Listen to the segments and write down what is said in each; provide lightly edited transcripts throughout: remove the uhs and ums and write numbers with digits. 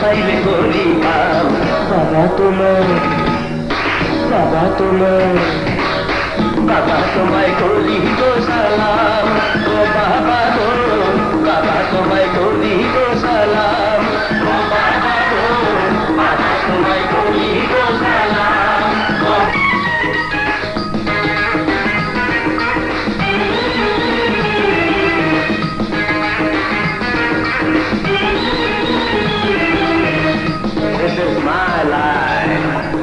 পাইলে করি কাম বাবা তোমার বাবা তোমার বাবা তোমায় করি গো সালাম ও বাবা গো বাবা তোমায় করি গো সালাম ও বাবা গো বাবা তোমায় করি গো সালাম This is my life.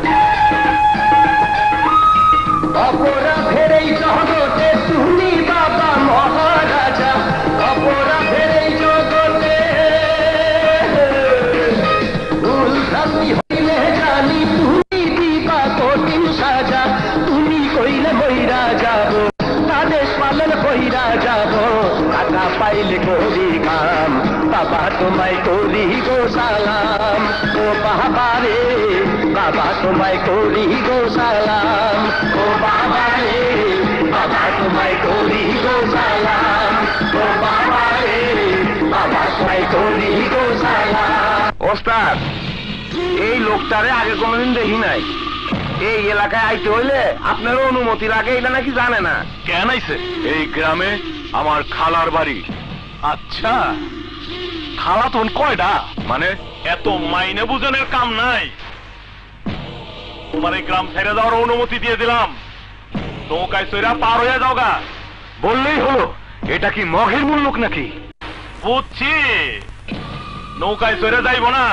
অপরাধের এই জগতে তুমি বাবা মহারাজা অপরাধের এই জগতে ভুল ভ্রান্তি হইলে জানি তুমি দিবা কঠিন সাজা তুমি কইলে মইরা যাব আদেশ পালন কইরা যাব টাকা পাইলে করি কাম বাবা তোমায় করি গো সালাম ও বাবা রে বাবা তোমায় করি গো সালাম ও বাবা রে বাবা তোমায় করি গো সালাম ও বাবা রে বাবা তোমায় করি গো সালাম ওস্তাদ এই লোকটারে আগে কোনোদিন দেখি নাই এই এলাকায় আইতে হইলে আপনারও অনুমতি লাগে এটা নাকি জানে না কেন আইছে এই গ্রামে আমার খালার বাড়ি আচ্ছা খালা তোন কয়টা মানে এত মাইনে বুঝনের কাম নাই তোমার এই গ্রাম ছেড়ে যাওয়ার অনুমতি দিয়ে দিলাম নৌকায় সইরা পার হয়ে যাও গা বললেই হলো এটা কি মগের মূল লোক নাকি বুঝছি নৌকায় সইরে যাইব না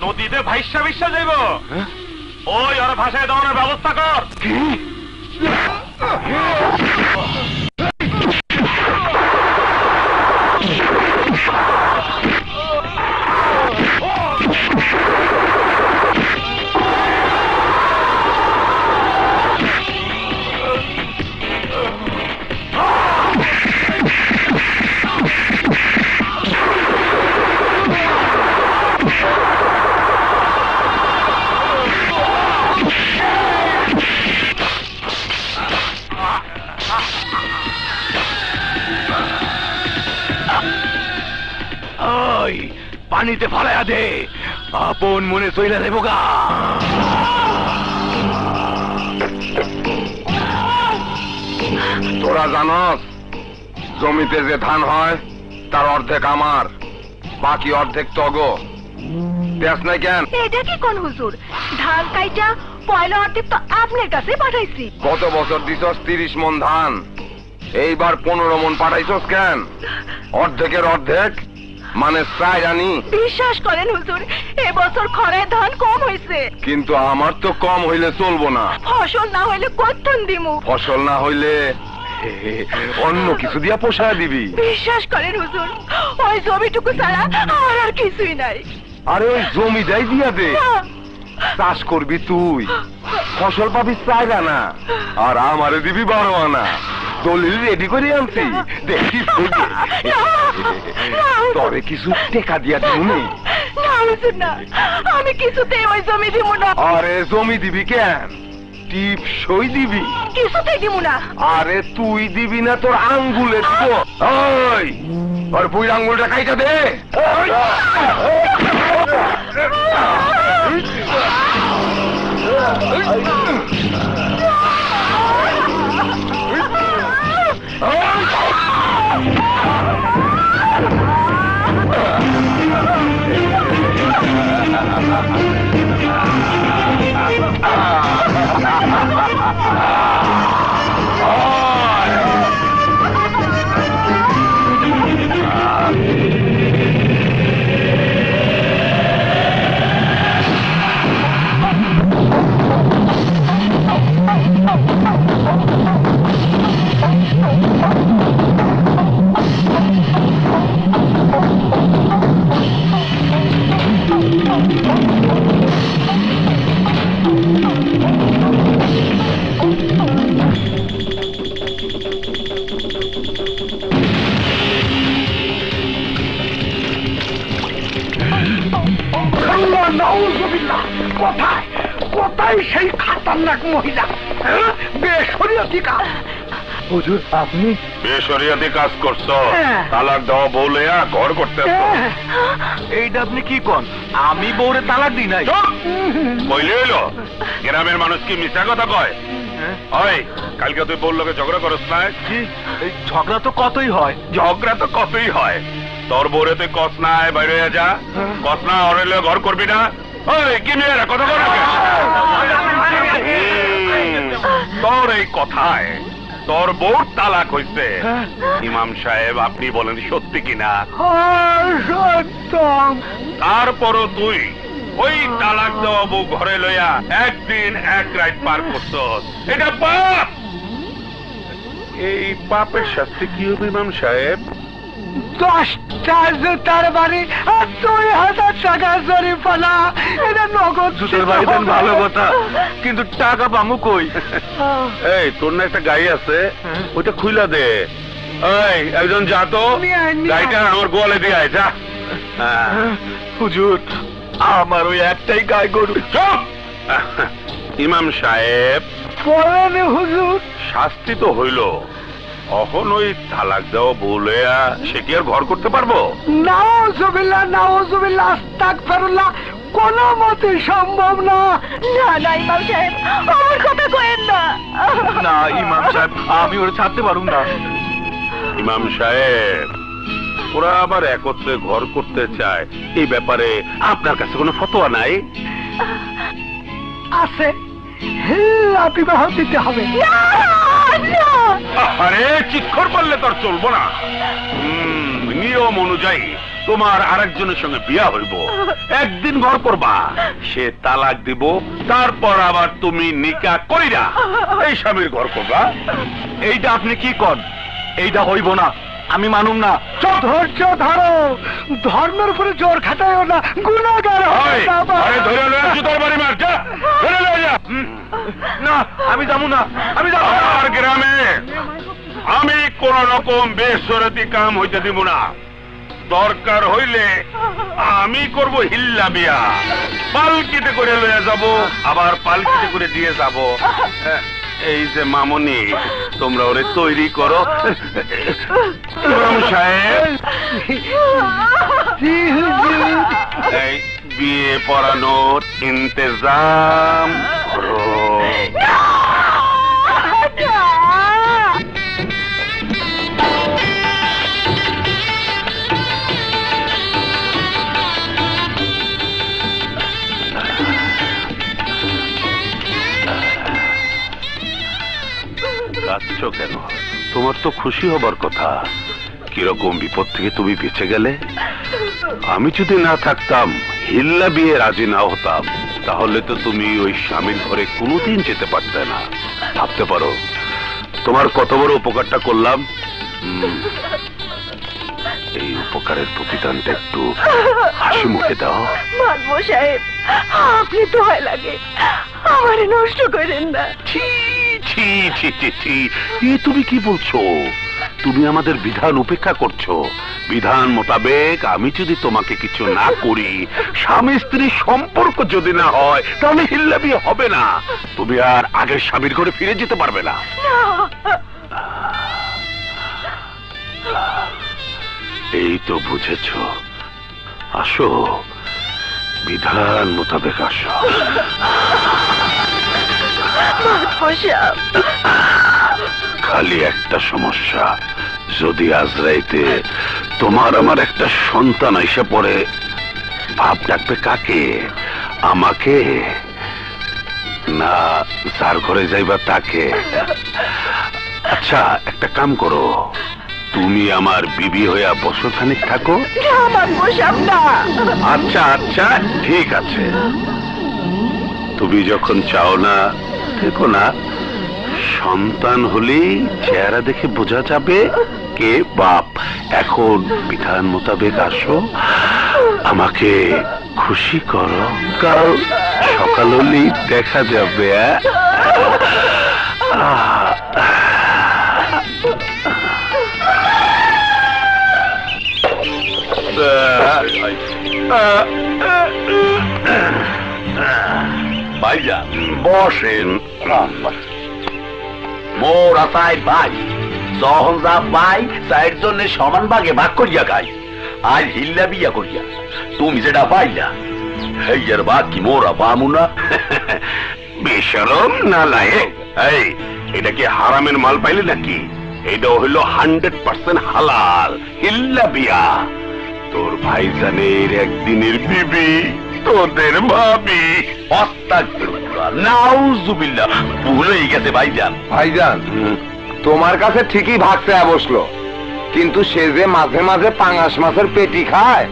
নদীতে ভাইসা ভিসা যাইব ওই আর ভাষায় দেওয়ার ব্যবস্থা কর কি পানিতে ফালাইয়া দে আপন মনে চইলা দেব গা তোরা জানস জমিতে যে ধান হয় তার অর্ধেক আমার বাকি অর্ধেক তগো দেশ নাই কেন এটা কি কোন হুজুর ধান কাইটা পয়লা অর্ধেক তো আপনার কাছে পাঠাইছি গত বছর দিছস 30 মন ধান এইবার 15 মন পাঠাইছস কেন অর্ধেকের অর্ধেক মানে চাই জানি বিশ্বাস করেন হুজুর এবছর খরায় ধান কম হয়েছে কিন্তু আমার তো কম হইলে চলবো না ফসল না হইলে কতন দিমু ফসল না হইলে অন্য কিছু দিয়া পোষায় দিবি বিশ্বাস করেন হুজুর ওই জমিটুকু ছাড়া আমার আর কিছুই নাই আরে ওই জমিটাই দিয়া দে চাষ করবি তুই ফসল পাবি চাইলা না আর আমারে দিবি 12 আনা দলিল রেডি করে আনছি দেখি তবে কিছু টেকা দিয়া দিব না আমি কিছুতে ওই জমি দিব না আরে জমি দিবি কেন টিপ সই দিবি কিছুতে দিব না আরে তুই দিবি না তোর আঙ্গুলে দিব ওই আর বুই আঙ্গুলটা কাইটা দে কোথায় কোথায় সেই খতরনাক মহিলা বেশরিয়তি কাজ হুজুর আপনি বেশরিয়াতে কাজ করছো, হ্যাঁ। তালাক দেওয়া বলে ঘর করতে এইটা আপনি কি কন? আমি বউরে তালাক দিই নাই। কইলে এলো গ্রামের মানুষ কি মিথ্যা কথা কয়? ওই কালকে তুই বললো ঝগড়া করস না? জি, এই ঝগড়া তো কতই হয়। ঝগড়া তো কতই হয়, তোর বউরে তুই কস নাই বাইরে হয়ে যা, কস না অরেলে ঘর করবি না। ওই কি মেয়েরা কথা বল তোর এই কথায় তোর বউ তালাক হইছে। ইমাম সাহেব আপনি বলেন সত্যি কিনা? তারপরও তুই ওই তালাক দেওয়া বউ ঘরে লইয়া একদিন এক রাত পার করছস, এটা পাপ। এই পাপের শাস্তি কি হবে ইমাম সাহেব? 10টা জুতার বাড়ি আর 2000 টাকা জরিমানা। এটা নগদ জুতোর বাড়ি দেন ভালো কথা, কিন্তু টাকা পামু কই? এই তোর না একটা গাড়ি আছে, ওইটা খুইলা দে। এই একজন যা তো নিয়ে আয়, নিয়ে আয়। গাড়িটা আমার গোয়ালে দিয়ে আয়, যা। হুজুর আমার ওই একটাই গাই গরু। চুপ! ইমাম সাহেব বলেন হুজুর। শাস্তি তো হইল, এখন ওই তালাক দেওয়া বলে সে কি আর ঘর করতে পারবো? নাউজুবিল্লাহ নাউজুবিল্লাহ আস্তাগফিরুল্লাহ, কোনো মতে সম্ভব না। না না ইমাম সাহেব, আমার কথা কয়েন না। না ইমাম সাহেব, আমি ওরা ছাড়তে পারুম না। ইমাম সাহেব ওরা আবার একত্রে ঘর করতে চায়, এই ব্যাপারে আপনার কাছে কোনো ফতোয়া নাই? আছে, হিল্লা বিবাহ দিতে হবে। আরে চিৎকার করলে তোর চলবো না। নিয়ম অনুযায়ী তোমার আরেকজনের সঙ্গে বিয়া হইব, একদিন ঘর করবা, সে তালাক দিব, তারপর আবার তুমি নিকাহ কইরা এই স্বামীর ঘর করবা। এইটা আপনি কি কন? এইটা হইব না, আমি মানুম না। ধৈর্য ধরো, ধর্মের উপরে জোর খাটাইও না, গুনাহগার হবে বাবা। আরে ধরে লয়ে জুতার বাড়ি মার, যা ধরে লয়ে যা। না আমি যাবো না, আমি যাবো না। আমার গ্রামে আমি কোন রকম বেসরতি কাম হইতে দিব না। দরকার হইলে আমি করব হিল্লা বিয়া, পালকিতে করে লয়ে যাব, আবার পালকিতে করে দিয়ে যাব। এই যে মামনি, তোমরা ওরে তৈরি করো। ইমাম সাহেব জি হুজুর। এই বিয়ে পড়ানোর ইন্তজাম করো। কাঁদছো কেন? তোমার তো খুশি হবার কথা। কিরকম বিপদ থেকে তুমি বেঁচে গেলে। আমি যদি না থাকতাম, হিল্লা বিয়ে রাজি না হতাম, তাহলে তো তুমি ওই স্বামীর ঘরে কোনোদিন যেতে পারতে না। ভাবতে পারো তোমার কত বড় উপকারটা করলাম। এই উপকারের প্রতিদানটা একটু হাসি মুখে দাও। মানবো সাহেব, আপনি তো হয় লাগে, আমারে নষ্ট করেন না। ছি ছি ছি ছি ছি, এ তুমি কি বলছো? তুমি আমাদের বিধান উপেক্ষা করছো। বিধান মোতাবেক আমি যদি তোমাকে কিছু না করি, স্বামী স্ত্রীর সম্পর্ক যদি না হয়, তাহলে হিল্লা বিয়ে হবে না। তুমি আর আগের স্বামীর ঘরে ফিরে যেতে পারবে না। এই তো বুঝেছ। আসো, বিধান মোতাবেক আসো। মানবো সাহেব, খালি একটা সমস্যা, যদি আজ রাইতে তোমার আমার একটা সন্তান এসে পড়ে, ভাব ডাকবে কাকে? আমাকে না যার ঘরে যাইবা তাকে? আচ্ছা একটা কাম করো, তুমি আমার বিবি হইয়া বছর খানিক থাকো। না মানবো সাহেব না। আচ্ছা আচ্ছা ঠিক আছে, তুমি যখন চাও না দেখো না, সন্তান হলেই চেহারা দেখে বোঝা যাবে কে বাপ। এখন বিধান মোতাবেক আসো, আমাকে খুশি করো, কাল সকাল হলেই দেখা যাবে। ভাইজান বসেন। মোর আসায় ভাই যখন যা পাই চার জন্য সমান ভাগে ভাগ করিয়া খাই। আজ হিল্লা বিয়া করিয়া তুমি যেটা পাইলা হেয়ার ভাগ কি মোরা পামু না? বেশরম না লায়েক, এই এটা কি হারামের মাল পাইলে নাকি? এটা হইল 100% হালাল হিল্লা বিয়া। তোর ভাইজানের একদিনের বিবি তোদের ভাবি। আস্তাগফিরুল্লাহ, নাউযুবিল্লাহ, ভুল হয়ে গেছে ভাইজান। ভাইজান তোমার কাছে ঠিকই ভাগ চেয়ে বসলো, কিন্তু সে যে মাঝে মাঝে পাঙাশ মাছের পেটি খায়,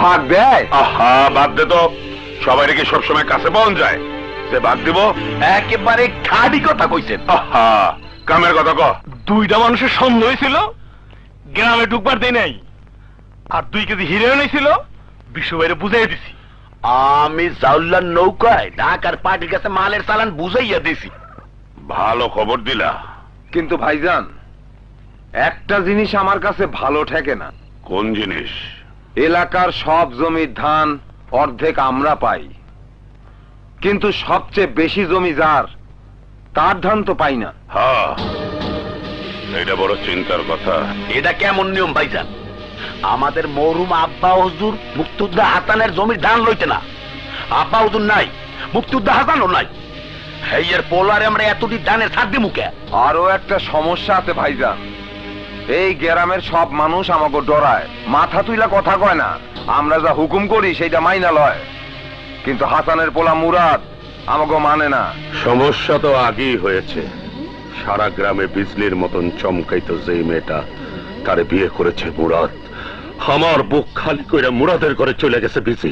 ভাগ দেয়? আহা, বাদ দে তো, সবাই রেখে সবসময় কাছে পাওয়া যায় যে ভাগ দিব? একেবারে খাঁটি কথা কইছেন। আহা, কামের কথা ক। দুইটা মানুষের সন্দেহ হয়েছিল, গ্রামে ঢুকবার দেয় নাই, আর 2 কেজি হিরোইন ছিল, বিশ্ব বাইরে বুঝাই দিছি। আমি জাউল্লার নৌকায় ঢাকার পার্টির কাছে মালের চালান বুঝাইয়া দিছি। ভালো খবর দিলা। কিন্তু ভাইজান একটা জিনিস আমার কাছে ভালো ঠেকে না। কোন জিনিস? এলাকার সব জমির ধান অর্ধেক আমরা পাই, কিন্তু সবচেয়ে বেশি জমি যার, তার ধান তো পাই না। হ্যাঁ, এটা বড় চিন্তার কথা। এটা কেমন নিয়ম ভাইজান? আমাদের মরহুম আব্বা হুজুর মুক্তিউদ্দা হাসানের জমির ধান লইতে না। আব্বা হুজুর নাই, মুক্তিউদ্দা হাসানও নাই, হেয়ার পোলারে আমরা এতটি ধানের ছাড় দিমু কে? আরো একটা সমস্যা আছে ভাইজান, এই গ্রামের সব মানুষ আমাকে ডরায়, মাথা তুইলা কথা কয় না। আমরা যা হুকুম করি সেইটা মাইনা লয়, কিন্তু হাসানের পোলা মুরাদ আমাকে মানে না। সমস্যা তো আগেই হয়েছে। সারা গ্রামে বিজলির মতন চমকাইতো যেই মেয়েটা, তারে বিয়ে করেছে মুরাদ। আমার বুক খালি কইরা মুরাদের ঘরে চলে গেছে বিজি।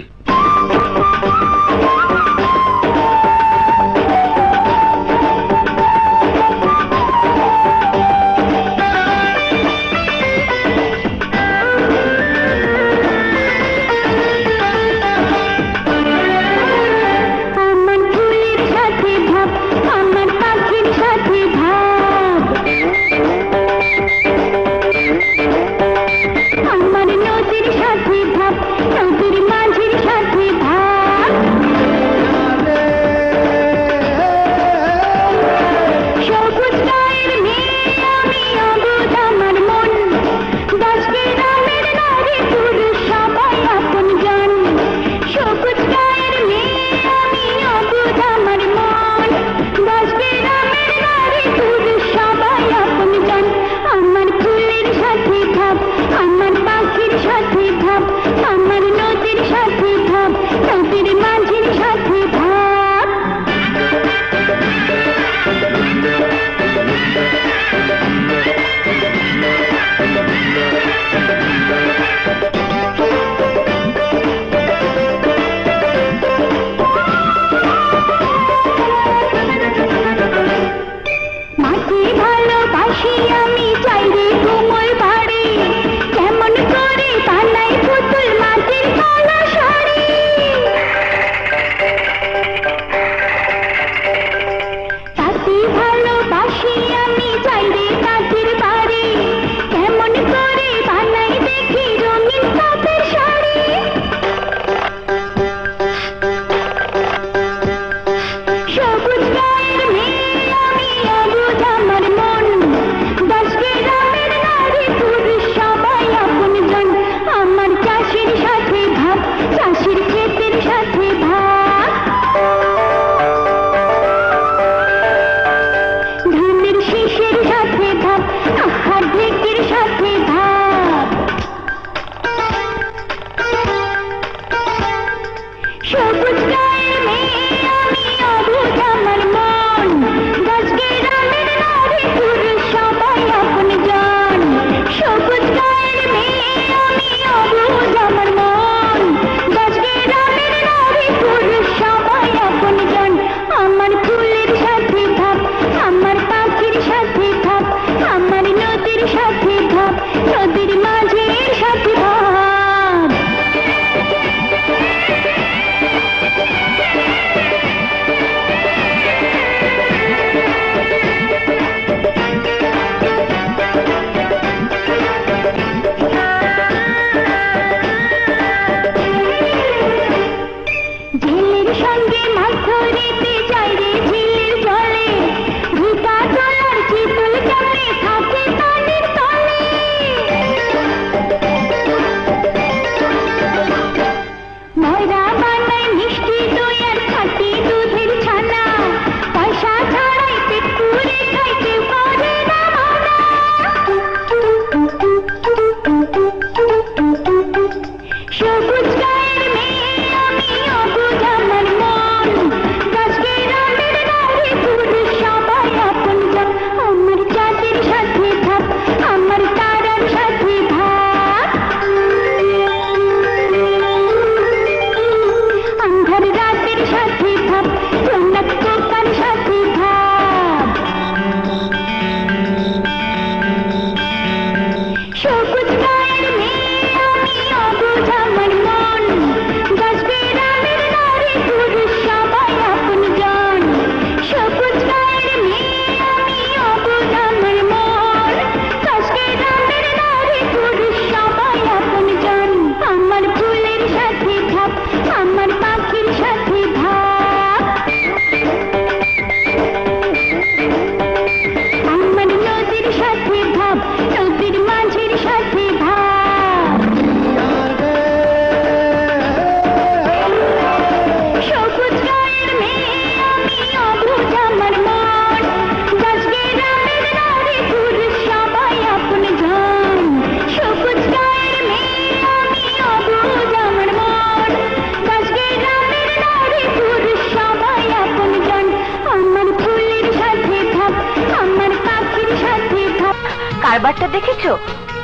দেখেছো?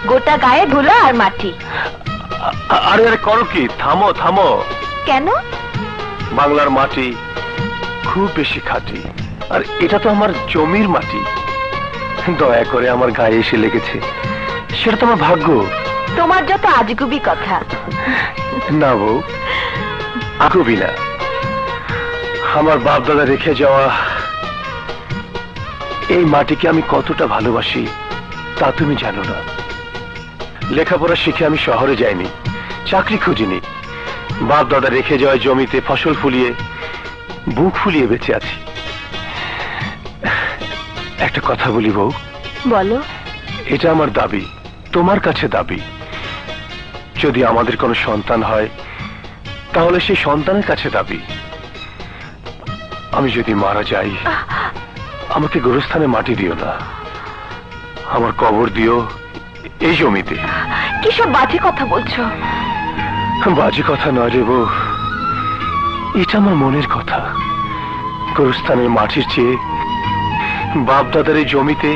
গোটা গায়ে ধুলো আর মাটি। আরে আরে করো কি? থামো থামো। কেন? বাংলার মাটি খুব বেশি খাঁটি, আর এটা তো আমার জমির মাটি। দয়া করে আমার গায়ে এসে লেগেছে, সেটা তো আমার ভাগ্য। তোমার যত আজগুবি কথা। না বউ, আগুবি না। আমার বাপ দাদা রেখে যাওয়া এই মাটিকে আমি কতটা ভালোবাসি তা তুমি জানো না। লেখাপড়া শিখে আমি শহরে যাইনি, চাকরি খুঁজিনি। বাপ দাদা রেখে যাওয়া জমিতে ফসল ফুলিয়ে বুক ফুলিয়ে বেঁচে আছি। একটা কথা বলি বউ। বলো। এটা আমার দাবি, তোমার কাছে দাবি। যদি আমাদের কোনো সন্তান হয় তাহলে সেই সন্তানের কাছে দাবি, আমি যদি মারা যাই আমাকে গোরস্থানে মাটি দিও না, আমার কবর দিও এই জমিতে। কিসব বাজে কথা বলছো? বাজে কথা নয় রে বউ, এটা আমার মনের কথা। গোরস্থানের মাটির চেয়ে বাপ দাদার এই জমিতে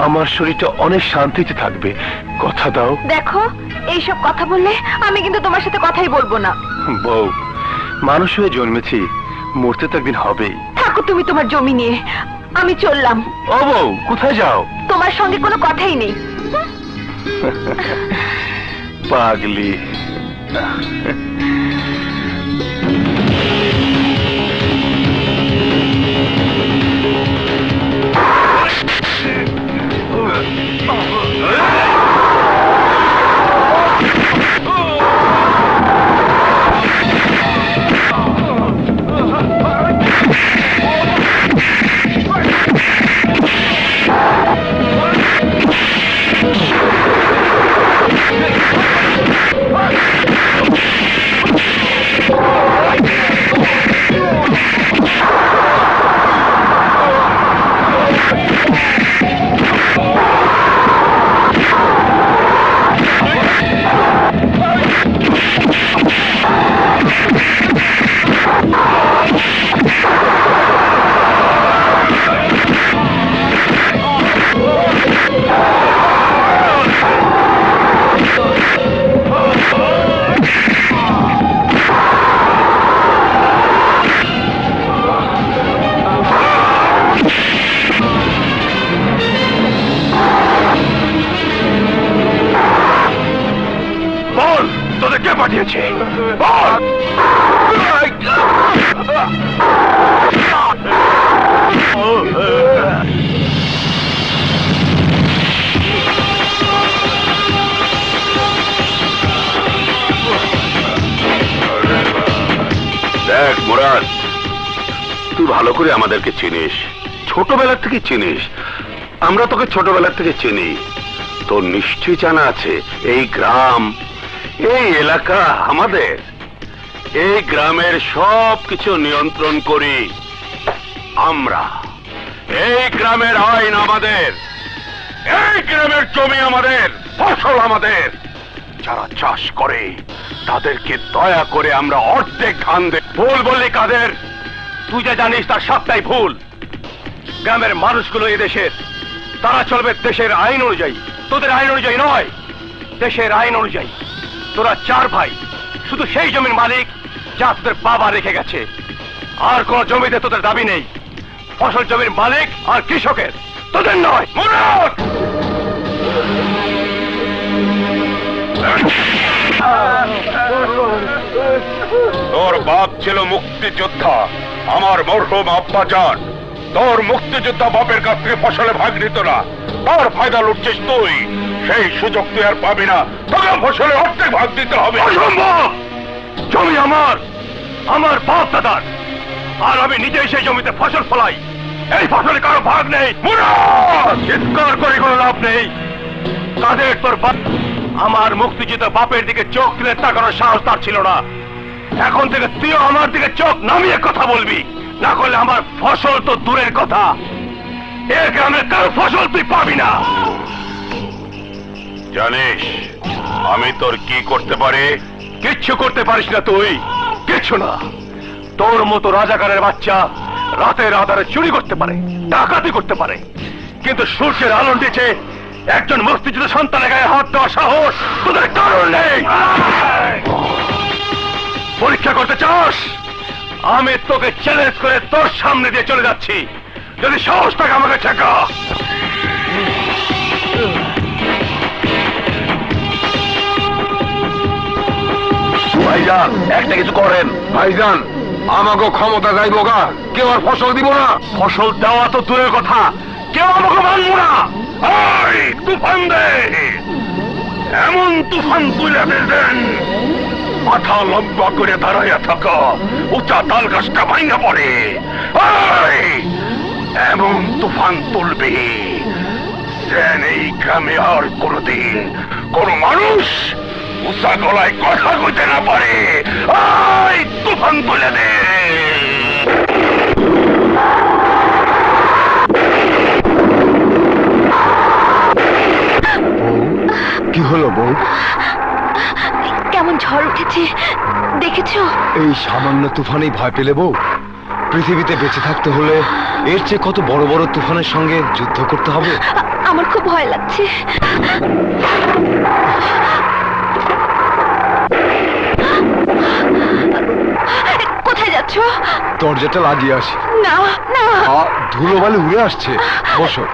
আমার শরীরটা অনেক শান্তিতে থাকবে। কথা দাও। দেখো, এইসব কথা বললে আমি কিন্তু তোমার সাথে কথাই বলবো না। বউ, মানুষ হয়ে জন্মেছি, মরতে তো একদিন হবেই। থাকো তুমি তোমার জমি নিয়ে, আমি চললাম। ও বউ, কোথায় যাও? তোমার সঙ্গে কোনো কথাই নেই। পাগলি। পাঠিয়েছে বল। দেখ মুরাদ, তুই ভালো করে আমাদেরকে চিনিস, ছোটবেলা থেকে চিনিস, আমরা তোকে ছোটবেলা থেকে চিনি। তোর নিশ্চয়ই জানা আছে এই গ্রাম, এই এলাকা আমাদের। এই গ্রামের সব কিছু নিয়ন্ত্রণ করি আমরা। এই গ্রামের আইন আমাদের, এই গ্রামের জমি আমাদের, ফসল আমাদের। যারা চাষ করে তাদেরকে দয়া করে আমরা অর্ধেক ধান দেই। ভুল বললি কাদের, তুই যা জানিস তার সবটাই ভুল। গ্রামের মানুষগুলো এদেশের, তারা চলবে দেশের আইন অনুযায়ী, তোদের আইন অনুযায়ী নয়, দেশের আইন অনুযায়ী। তোরা চার ভাই, শুধু সেই জমির মালিক যা তোদের বাবা রেখে গেছে। আর কোন জমিতে তোদের দাবি নেই। ফসল জমির মালিক আর কৃষকের, তোদের নয়। মুরাদ! তোর বাপ ছিল মুক্তিযোদ্ধা, আমার মরহুম আব্বাজান। তোর মুক্তিযোদ্ধা বাপের কাছ থেকে ফসলে ভাগ নিত না, তার ফায়দা লুটছিস তুই। সেই সুযোগ তুই আর পাবি না, তোকে ফসলে অর্ধেক ভাগ দিতে হবে। অসম্ভব! জমি আমার, আমার বাপ দাদার, আর আমি নিজেই সেই জমিতে ফসল ফলাই। এই ফসলে কারো ভাগ নেই। মুরাদ! চিৎকার করে কোনো লাভ নেই। কাদের তোর বাপ? আমার মুক্তিযোদ্ধা বাপের দিকে চোখ তুলে তাকানোর সাহস তার ছিল না। এখন থেকে তুইও আমার দিকে চোখ নামিয়ে কথা বলবি, না করলে আমার ফসল তো দূরের কথা, এর গ্রামে কারো ফসল তুই পাবি না। জানিস আমি তোর কি করতে পারি? কিচ্ছু করতে পারিস না তুই, কিচ্ছু না। তোর মতো রাজাকারের বাচ্চা রাতের আধারে চুরি করতে পারে, ডাকাতি করতে পারে, কিন্তু সূর্যের আলো নিচে একজন মুক্তিযুদ্ধ সন্তানের গায়ে হাত দেওয়ার সাহস তোদের কারণ নেই। পরীক্ষা করতে চাস? আমি তোকে চ্যালেঞ্জ করে তোর সামনে দিয়ে চলে যাচ্ছি, যদি সাহস থাকে আমাকে ঠেকা। ভাইজান একটা কিছু করেন। ভাইজান আমাকে ক্ষমতা যাইবো গা, কেউ আর ফসল দিব না। ফসল দেওয়া তো দূরের কথা, কেউ আমাকে মানবো না। তুফান দে, এমন তুফান তুলে দেন মাথা লম্বা করে দাঁড়াইয়া থাকা উঁচা তাল গাছটা ভাঙা পড়ে। এমন তুফান তুলবে যেন এই গ্রামে আর কোনদিন কোন মানুষ উঁচা গলায় কথা কইতে না পারে। তুফান তুলে দে। কি হলো বউ? কেমন ঝড় উঠেছে দেখেছো? এই সামান্য তুফানেই ভয় পেলে বউ? পৃথিবীতে বেঁচে থাকতে হলে এর চেয়ে কত বড় বড় তুফানের সঙ্গে যুদ্ধ করতে হবে। আমার খুব ভয় লাগছে। কোথায় যাচ্ছ? দরজাটা লাগিয়ে আসি। না না, ধুলোবালি উড়ে আসছে, বসো।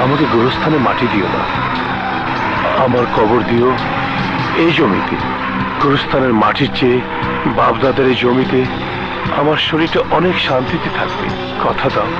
আমাকে গোরস্থানে মাটি দিও না, আমার কবর দিও এই জমিতে। গোরস্থানের মাটির চেয়ে বাপদাদার এই জমিতে আমার শরীরটা অনেক শান্তিতে থাকবে, কথা দাও।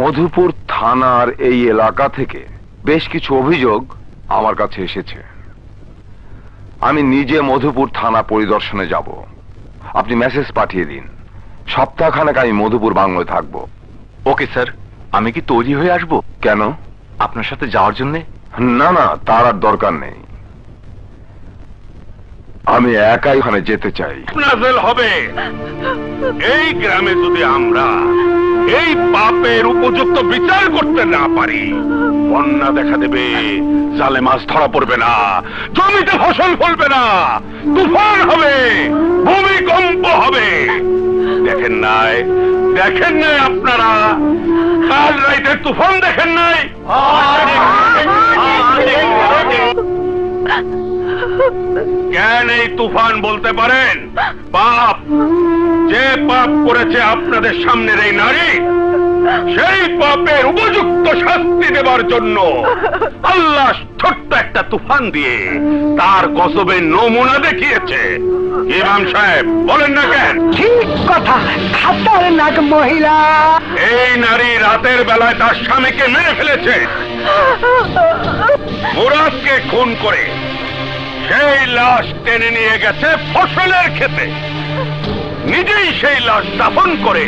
মধুপুর থানার এই এলাকা থেকে বেশ কিছু অভিযোগ আমার কাছে এসেছে। আমি নিজে মধুপুর থানা পরিদর্শনে যাব। আপনি মেসেজ পাঠিয়ে দিন, সপ্তাহখানেক আমি মধুপুর বাংলোয় থাকবো। ওকে স্যার, আমি কি তৈরি হয়ে আসব কেন? আপনার সাথে যাওয়ার জন্য? না না, তার আর দরকার নেই। আমি একাই ওখানে যেতে চাই। নাজেল হবে। এই গ্রামে যদি আমরা এই পাপের উপযুক্ত বিচার করতে না পারি, বন্যা দেখা দেবে, জালে মাছ ধরা পড়বে না, জমিতে ফসল ফলবে না, তুফান হবে, ভূমিকম্প হবে। দেখেন নাই আপনারা? কাল রাইতের তুফান দেখেন নাই? কেন এই তুফান বলতে পারেন? পাপ, যে পাপ করেছে আপনাদের সামনের এই নারী, সেই পাপের উপযুক্ত শাস্তি দেবার জন্য আল্লাহ ছোট্ট একটা তুফান দিয়ে তার গজবের নমুনা দেখিয়েছে। ইমাম সাহেব বলেন না কেন? ঠিক কথা, খতরনাক মহিলা। এই নারী রাতের বেলায় তার স্বামীকে মেরে ফেলেছে, মুরাদকে খুন করে সেই লাশ টেনে নিয়ে গেছে ফসলের ক্ষেতে, নিজেই সেই লাশ দাফন করে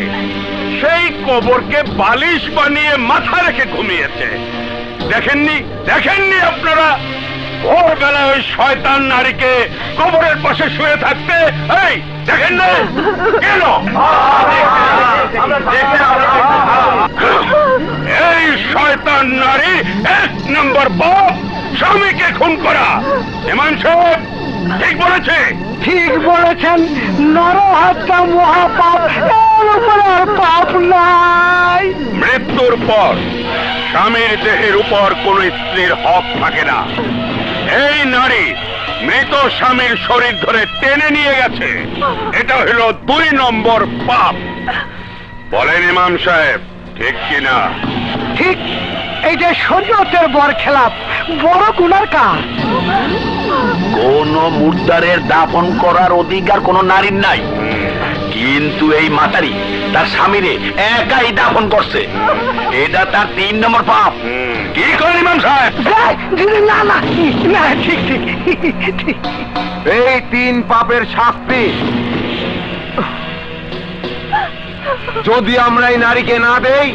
সেই কবরকে বালিশ বানিয়ে মাথা রেখে ঘুমিয়েছে। দেখেননি আপনারা? ভোরবেলায় ওই শয়তান নারীকে কবরের পাশে শুয়ে থাকতে এই দেখেন না কেন? এই শয়তান নারী 1 নম্বর পাপ, স্বামীকে খুন করা। ইমাম সাহেব ঠিক বলেছে? ঠিক বলেছেন, নরহত্যা মহাপাপ, এর উপরে আর পাপ নাই। মৃত্যুর পর স্বামীর দেহের উপর কোন স্ত্রীর হক থাকে না। এই নারী মৃত স্বামীর শরীর ধরে টেনে নিয়ে গেছে, এটা হলো 2 নম্বর পাপ। বলেন ইমাম সাহেব, ঠিক কিনা? ঠিক, এইটা শরীয়তের বর খেলাপ, বড় গুনার কাজ। কোন মুর্দারের দাফন করার অধিকার কোন নারীর নাই, কিন্তু এই মাতারি তার স্বামীরে একাই দাফন করছে, এটা তার 3 নম্বর পাপ। কি করেন ইমাম সাহেব? না না না, ঠিক ঠিক ঠিক। এই 3 পাপের শাস্তি যদি আমরা এই নারীকে না দেই,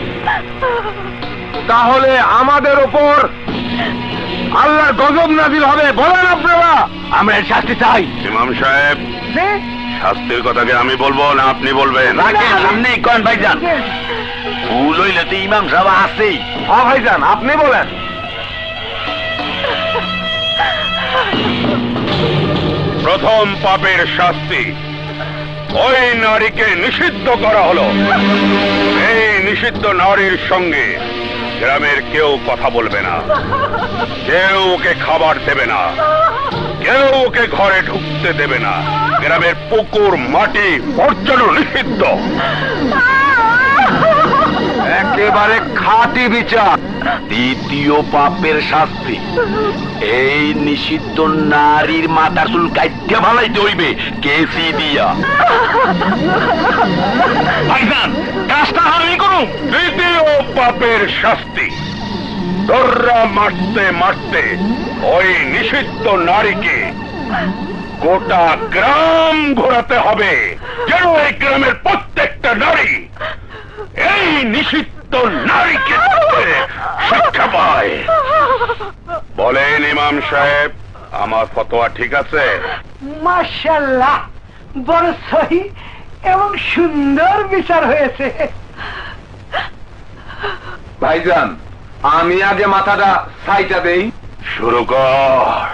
তাহলে আমাদের উপর আল্লাহর গজব নাযিল হবে। বলেন আপনারা? আমরা এর শাস্তি চাই। ইমাম সাহেব, শাস্তির কথাকে আমি বলবো না আপনি বলবেন? সামনেই কন ভাইজান, ভুল হইলে তো ইমাম সাহেব আছেই। হ্যাঁ ভাইজান, আপনি বলেন। প্রথম পাপের শাস্তি, ওই নারীকে নিষিদ্ধ করা হলো। এই নিষিদ্ধ নারীর সঙ্গে গ্রামের কেউ কথা বলবে না, কেউ ওকে খাবার দেবে না, কেউ ওকে ঘরে ঢুকতে দেবে না। গ্রামের পুকুর মাটি পর্যন্ত নিষিদ্ধ। একেবারে খাঁটি বিচার। দ্বিতীয় পাপের শাস্তি, এই নিষিদ্ধ নারীর মাথা চুল কাটতে ভালাইতে হইবে কেসি দিয়া। ভাইজান, কাজটা আমি করুন। তৃতীয় পাপের শাস্তি, দর্রা মারতে মারতে ওই নিষিদ্ধ নারীকে গোটা গ্রাম ঘোরাতে হবে, যেন এই গ্রামের প্রত্যেকটা নারী এই নিষিদ্ধ নারীকে শিক্ষা পায়। বলেন ইমাম সাহেব, আমার ফতোয়া ঠিক আছে? মাশাআল্লাহ, বড় সহি এবং সুন্দর বিচার হয়েছে। ভাইজান, আমি আগে মাথাটা সাইটা দেই। শুরু কর।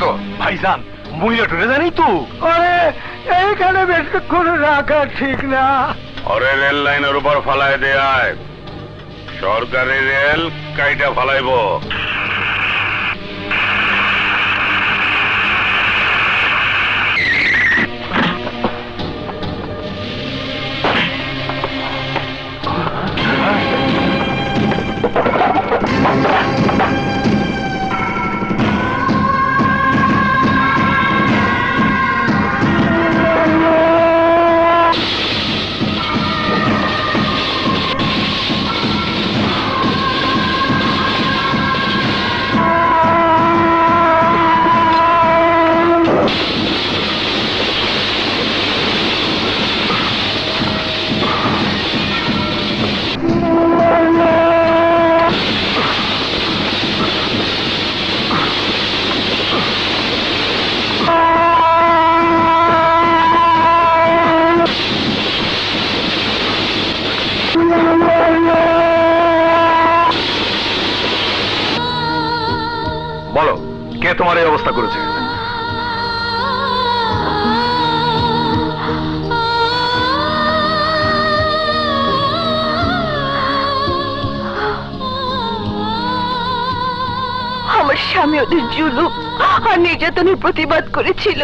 তো। ভাইজান মহিলা টুরে জানি তো। আরে এইখানে বেশিক্ষণ রাখা ঠিক না। ওরে রেল লাইনের উপর ফালাই দেয়, সরকারি রেল কাইটা ফালাইব। বলো কে তোমার এই অবস্থা করেছে? আমার স্বামী ওদের জুলুম আর নির্যাতনের প্রতিবাদ করেছিল।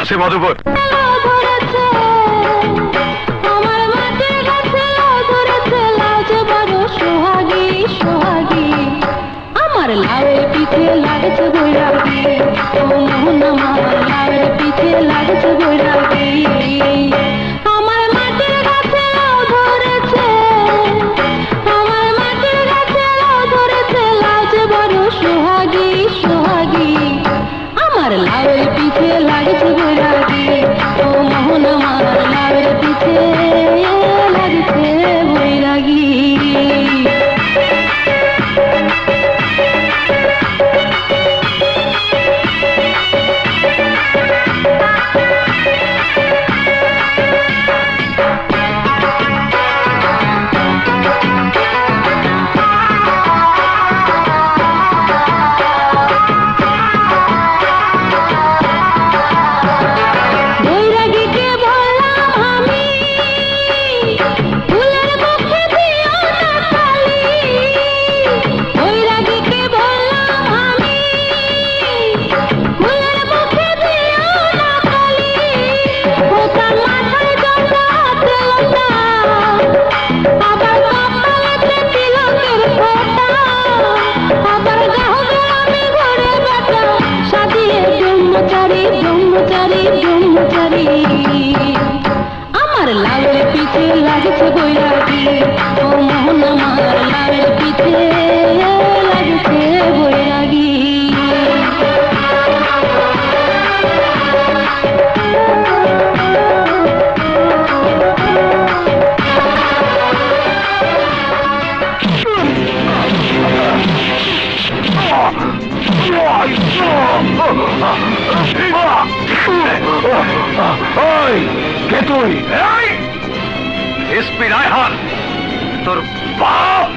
সে মধুপুর আমার লাউয়ের পিঠে লাগছে বৈরাগী, মোহন আমার লাউয়ের পিঠে লাগছে বৈরাগী। আমার মাটির গাছে লাউ ধরেছে, আমার মাটির গাছে লাউ ধরেছে, লাউছে বড় সোহাগী সোহাগী। আমার লাউয়ের পিঠে লাগছে বৈরাগী, ও মোহন আমার লাউয়ের পিঠে লাগছে বৈরাগী। আমার লাউয়ের পিঠে লাগছে বৈরাগী, ও মোহন আমার লাউয়ের পিঠে লাগছে বৈরাগী। কে তুই? এসপি রায়হান, তোর বাপ।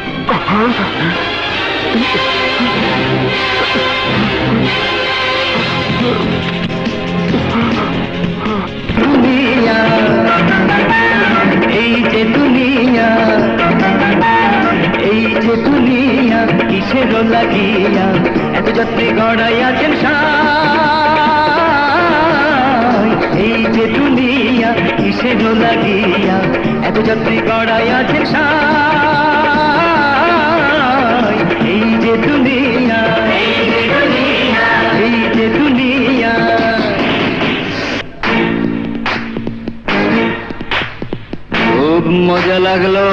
দুনিয়া এই যে দুনিয়া, এই যে দুনিয়া কিসের লাগিয়া এত যাত্রী গড়াইয়াছেন সাই। এই যে দুনিয়া কিসের লাগিয়া এত যাত্রী গড়াইয়াছেন সাই। এই যে দুনিয়া, এই যে দুনিয়া, এই যে দুনিয়া। মজা লাগলো।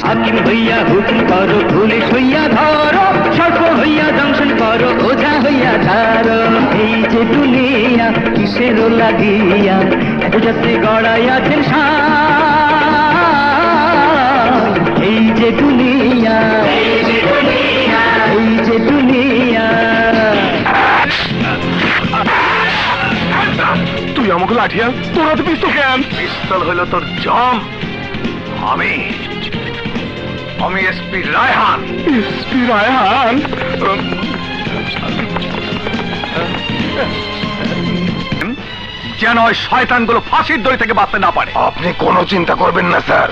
হাকিম হইয়া হুকুম করো, পুলিশ হইয়া ধরো, সর্প হইয়া দংশন করো, ওঝা হইয়া ধারো। এই যে দুনিয়া কিসের লাগিয়া এত যাত্রী গড়াইয়াছেন সায়। এই যে দুনিয়া, এই যে দুনিয়া। তুই আমাকে লাঠিয়া, তোর হাতে পিস্তল কেন? পিস্তল হইল তোর জম। আমি এসপি রায়হান। এসপি রায়হান? যেন ওই শয়তানগুলো ফাঁসির দড়ি থেকে বাঁচতে না পারে। আপনি কোনো চিন্তা করবেন না স্যার,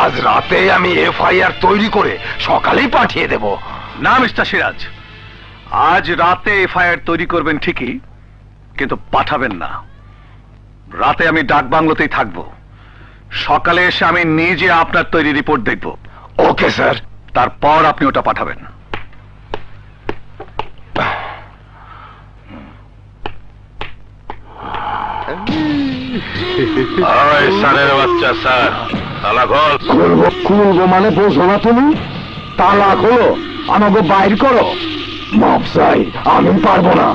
আজ রাতে আমি এফআইআর তৈরি করে সকালেই পাঠিয়ে দেব। না মিস্টার সিরাজ, আজ রাতে এফআইআর তৈরি করবেন ঠিকই, কিন্তু পাঠাবেন না। রাতে আমি ডাক বাংলোতেই থাকবো, সকালে এসে আমি নিজে আপনার তৈরি রিপোর্ট দেখব। Okay sir. তারপর আপনি ওটা পাঠাবেন। স্যারের বাচ্চা স্যার, তালা খোল। খুলবো মানে বোঝো না তুমি? তালা খোলো, আমাকে বাইর করো। মাপ চাই, আমি পারবো না।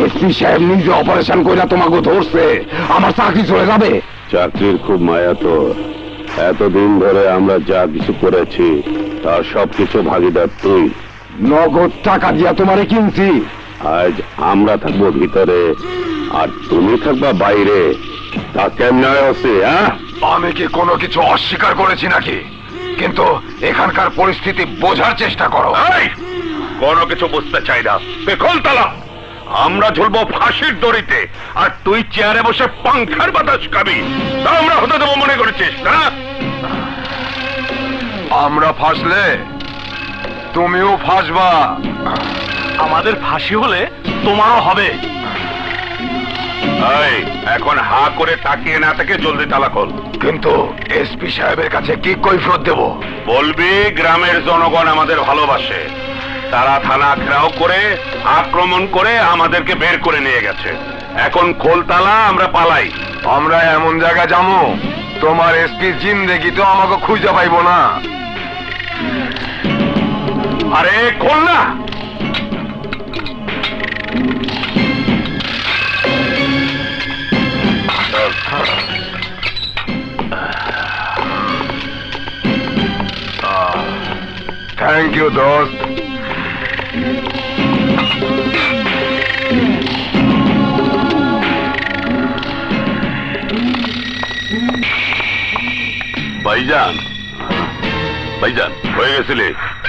এসপি সাহেব নিজে অপারেশন করে তোমাকে ধরছে, আমার চাকরি চলে যাবে। চাকরির খুব মায়া তো। এতদিন ধরে আমরা যা কিছু করেছি তার সবকিছু ভাগিদার তুই। নগদ টাকা দিয়া তোমারে কিনছি। আজ আমরা থাকবো ভিতরে আর তুমি থাকবা বাইরে, তা কেমন আছে? আমি কি কোনো কিছু অস্বীকার করেছি নাকি? কিন্তু এখানকার পরিস্থিতি বোঝার চেষ্টা করো। কোনো কিছু বুঝতে চাই না। খোল তালা। আমরা ঝুলবো ফাঁসির দড়িতে, আর তুই চেয়ারে বসে পাংখার বাতাস খাবি। তা আমরা হতে দেবো মনে করেছিস না? আমরা ফাঁসলে তুমিও ফাঁসবা। আমাদের ফাঁসি হলে তোমারও হবে। এখন হা করে তাকিয়ে না থেকে জলদি তালা খোল। কিন্তু এসপি সাহেবের কাছে কি কৈফিয়ত দেব? বলবি গ্রামের জনগণ আমাদের ভালোবাসে, তারা থানা ঘেরাও করে আক্রমণ করে আমাদেরকে বের করে নিয়ে গেছে। এখন খোল তালা, আমরা পালাই। আমরা এমন জায়গায় যাবো তোমার এসপি জিন্দেগি তো আমাকে খুঁজে পাইবো না। আরে খোল না। থ্যাংক ইউ দোস্ত। ভাইজান, ভাইজান হয়ে গেছিলে।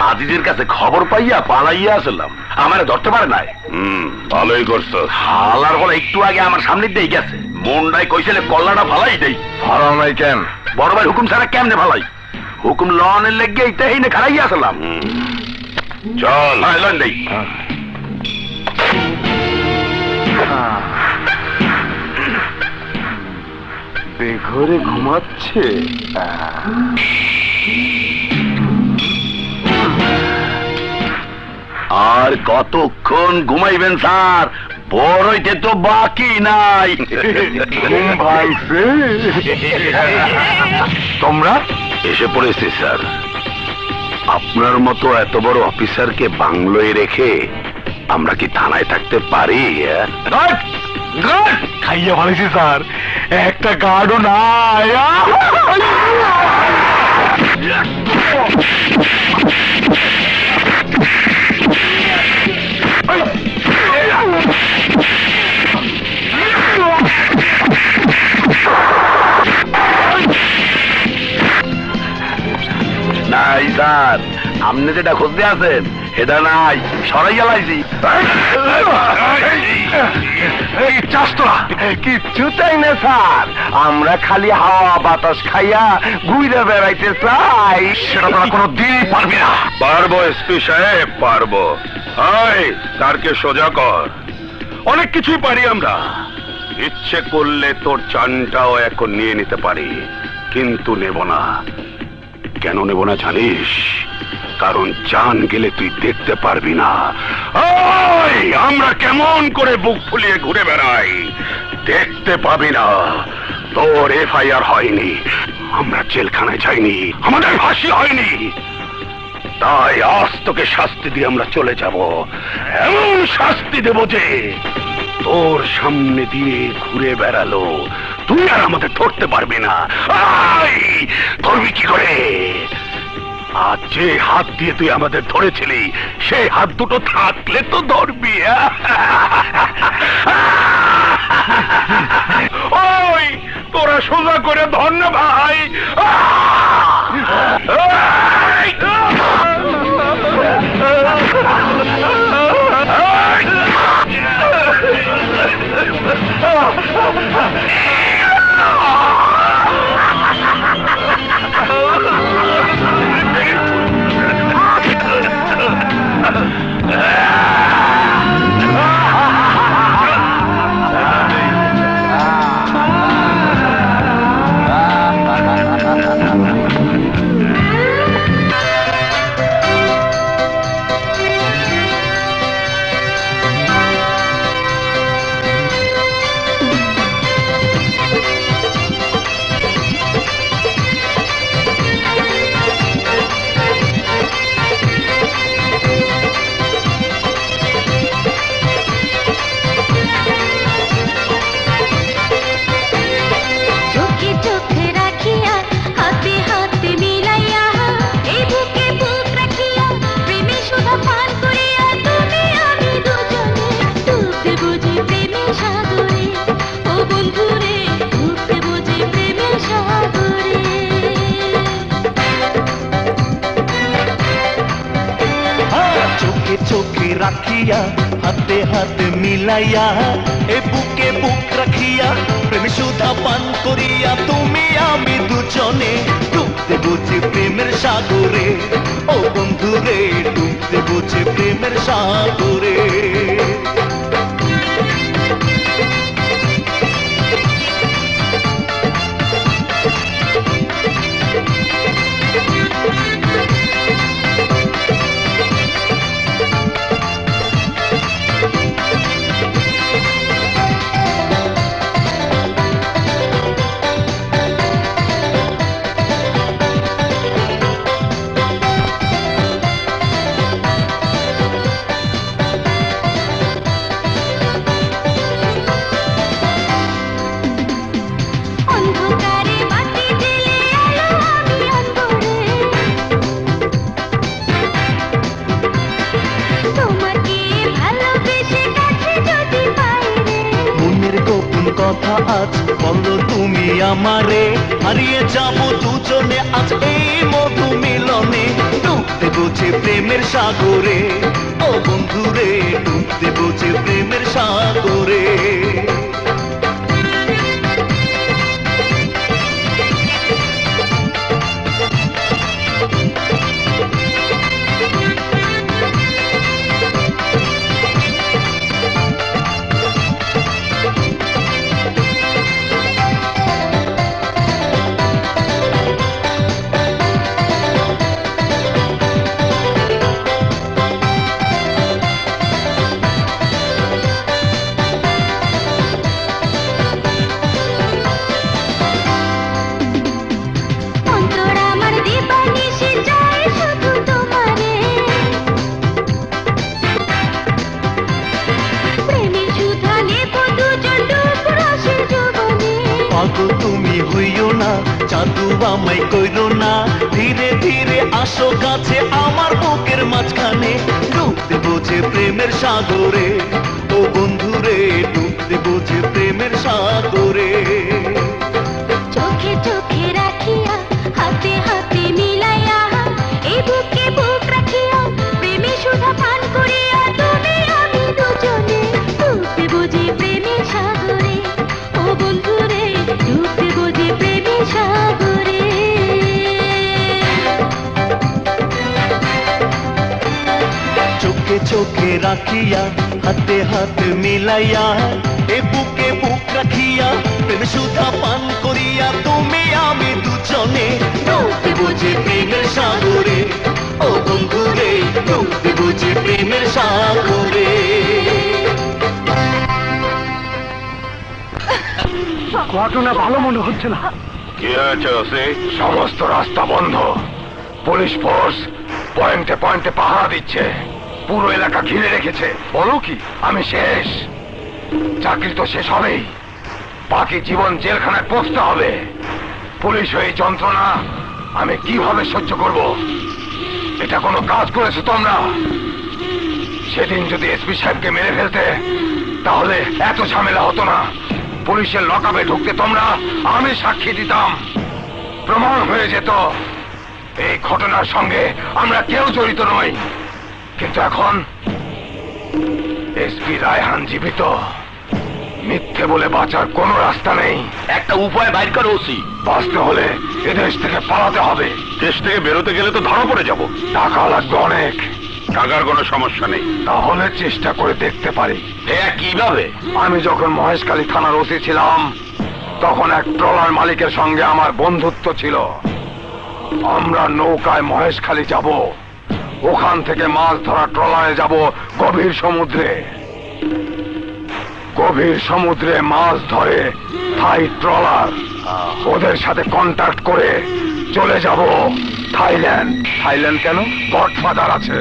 আজিজের কাছে খবর পাইয়া পালাইয়া আসলাম, আমারে ধরতে পারে নাই। ভালোই করছো। হালার বলে একটু আগে আমার সামনে দিয়ে গেছে, মনটাই কইছিলে কল্লাটা ফালাই দেই। হারাও নাই কেন? বড় ভাই হুকুম ছাড়া কেমনে ফালাই? হুকুম লনের লেগে এইটাই না খারাইয়া আসলাম। চল লন দেই। বেঘরে ঘুমাচ্ছে। আর কতক্ষণ ঘুমাইবেন স্যার? বড়ইতে তো বাকি নাই। ঘুম ভাঙছে। তোমরা এসে পড়েছি স্যার। আপনার মতো এত বড় অফিসারকে বাংলোয় রেখে আমরা কি থানায় থাকতে পারি? খাইয়া ভালোছি স্যার, একটা গার্ডও নাই। নাই স্যার, আপনি যেটা খুঁজতে আছেন এটা নাই, সরাইয়া লাইছি। চাস তোরা কিচ্ছু চাই না স্যার, আমরা খালি হাওয়া বাতাস খাইয়া ঘুরে বেড়াইতে চাই। সেটা তোরা কোনো দিনই পারবি না। পারবো এসপি সাহেব, পারবো। আয় তারকে সোজা কর। অনেক কিছুই পারি আমরা। ইচ্ছে করলে তোর চানটাও এখন নিয়ে নিতে পারি, কিন্তু নেব না। কেন নেব না জানিস? কারণ চান গেলে তুই দেখতে পারবি না আমরা কেমন করে বুক ফুলিয়ে ঘুরে বেড়াই, দেখতে পাবি না। তোর এফআইআর হয়নি, আমরা জেলখানায় যাইনি, আমাদের ফাঁসি হয়নি, তাই আজ তোকে শাস্তি দিয়ে আমরা চলে যাব। এমন শাস্তি দেব যে তোর সামনে দিয়ে ঘুরে বেড়ালো তুই আর আমাদের ধরতে পারবি না। ধরবি কি করে? আজ যে হাত দিয়ে তুই আমাদের ধরেছিলি সেই হাত দুটো থাকলে তো ধরবি। ওই তোরা সোজা করে ধর না ভাই। রাখিয়া হাতে হাতে মিলাইয়া এ বুকে বুক রাখিয়া প্রেম সুধা পান করিয়া তুমি আমি দুজনে ডুবতে বুঝি প্রেমের সাগরে। ও বন্ধুরে ডুবতে বুঝি প্রেমের সাগরে। কথা আজ বলো তুমি আমারে, হারিয়ে যাব দুজনে আজ এই মধু মিলনে। ডুবতে বুঝে প্রেমের সাগরে, ও বন্ধুরে ডুবতে বুঝে প্রেমের সাগরে। তুমি হইও না জাদু আমায় কইরো না, ধীরে ধীরে আসো কাছে আমার বুকের মাঝখানে। ডুবতে বোঝে প্রেমের সাগরে, ও বন্ধুরে ডুবতে বোঝে প্রেমের সাগরে। চোখে চোখে রাখিয়া হাতে হাতে মিলাইয়া এই বুকে বুক রাখিয়া প্রেমে সুধা চোখে রাখিয়া হাতে হাত মিলাইয়া এ বুকে বুক রাখিয়া প্রেম সুধা পান করিয়া তুমি আমি দুজনে ডুবতে বুঝি প্রেমের সাগরে ও বন্ধুরে ডুবতে বুঝি প্রেমের সাগরে ঘটনা ভালো মনে হচ্ছে না কি হয়েছে ওসি? সমস্ত রাস্তা বন্ধ, পুলিশ ফোর্স পয়েন্টে পয়েন্টে পাহারা দিচ্ছে, পুরো এলাকা ঘিরে রেখেছে। বলো কি আমি শেষ? চাকরি তো শেষ হবেই, বাকি জীবন জেলখানায় পৌঁছতে হবে। পুলিশ হয়ে যন্ত্রণা আমি কিভাবে সহ্য করব? এটা কোনো কাজ করেছো তোমরা? সেদিন যদি এসপি সাহেবকে মেরে ফেলতে তাহলে এত ঝামেলা হতো না। পুলিশের লকআপে ঢুকতে তোমরা, আমি সাক্ষী দিতাম, প্রমাণ হয়ে যেত এই ঘটনার সঙ্গে আমরা কেউ জড়িত নই। কিন্তু এখন এসপি রায়হান জীবিত, মিথ্যে বলে বাঁচার কোনো রাস্তা নেই। একটা উপায় বাইর করো ওসি। বাঁচতে হলে এদেশ থেকে পালাতে হবে। দেশ থেকে বেরোতে গেলে তো ধরা পড়ে যাব। টাকা লাগবে অনেক। টাকার কোনো সমস্যা নেই। তাহলে চেষ্টা করে দেখতে পারি। কিভাবে? আমি যখন মহেশখালী থানার ওসি ছিলাম তখন এক ট্রলার মালিকের সঙ্গে আমার বন্ধুত্ব ছিল। আমরা নৌকায় মহেশখালী যাব, ওখান থেকে মাছ ধরা ট্রলারে যাব গভীর সমুদ্রে। গভীর সমুদ্রে মাছ ধরে থাই ট্রলার, ওদের সাথে কন্ট্যাক্ট করে চলে যাব থাইল্যান্ড। থাইল্যান্ড কেন? গডফাদার আছে,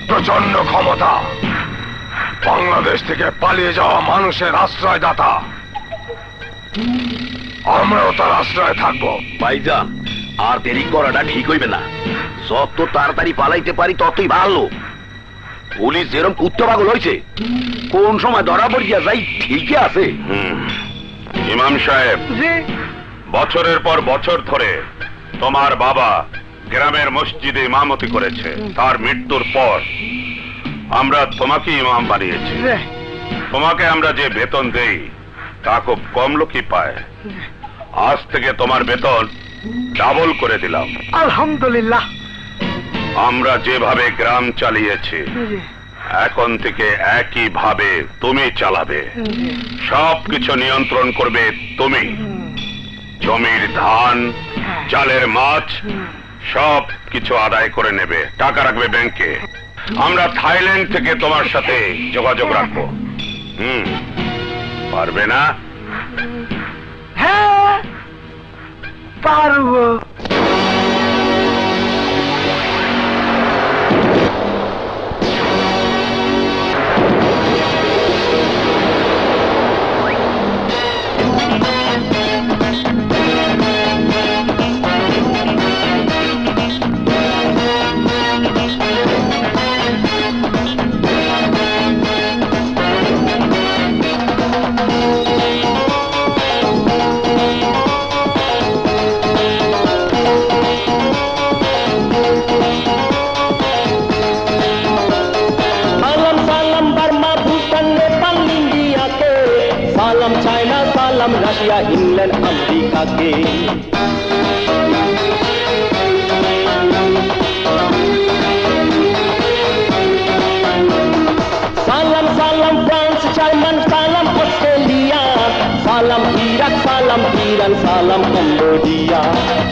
প্রচন্ড ক্ষমতা, বাংলাদেশ থেকে পালিয়ে যাওয়া মানুষের আশ্রয়দাতা। আমরাও তার আশ্রয় থাকবো। ভাইজান আর দেরি করাটা ঠিক হইবে না, যত তাড়াতাড়ি পালাইতে পারি ততই ভালো। পুলিশ যেরকম কুত্তা পাগল হয়েছে, কোন সময় ধরা পড়িয়া যাই ঠিকই আছে। ইমাম সাহেব, বছরের পর বছর ধরে তোমার বাবা গ্রামের মসজিদে ইমামতি করেছে। তার মৃত্যুর পর আমরা তোমাকে ইমাম বানিয়েছি। তোমাকে আমরা যে বেতন দেই তা খুব কম লোকই পায়। আজ থেকে তোমার বেতন ডাবল করে দিলাম। আলহামদুলিল্লাহ। আমরা যেভাবে গ্রাম চালিয়েছি এখন থেকে একই ভাবে তুমি চালাবে। সবকিছু নিয়ন্ত্রণ করবে তুমি। জমির ধান, চালের মাছ সব কিছু আদায় করে নেবে, টাকা রাখবে ব্যাংকে। আমরা থাইল্যান্ড থেকে তোমার সাথে যোগাযোগ রাখবো। পারবে না? হ্যাঁ পারবো। রাশিয়া, ইংল্যান্ড, আমেরিকাকে সালাম সালাম ফ্রান্স, জার্মান, সালাম অস্ট্রেলিয়া, সালাম ইরাক, সালাম ইরান, সালাম কম্বোডিয়া।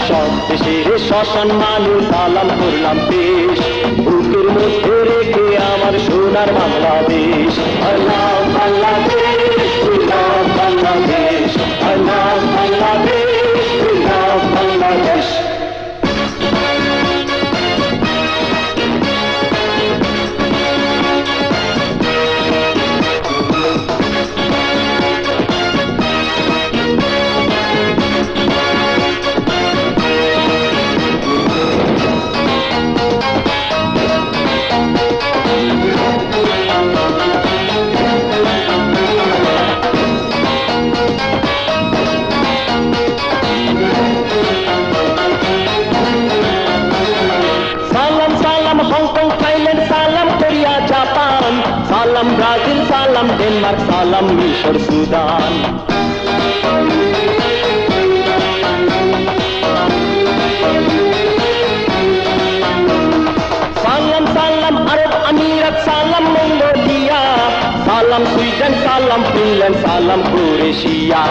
সব দেশের শ্মশান মানুষ সালাম করলাম পেশ, বুকের মধ্যে রেখে আমার সোনার বাংলাদেশ। আল্লাহ বাংলাদেশ, আল্লাহ বাংলাদেশ, আল্লাহ বাংলাদেশ, আল্লাহ বাংলাদেশ। সালাম ব্রাজিল, সালাম ডেনমার্ক, সালাম মিশর, সুদান। সালাম সালাম আরব আমিরাত, সালাম সালাম সুইডেন, সালাম ফিনল্যান্ড, সালাম ক্রোয়েশিয়া,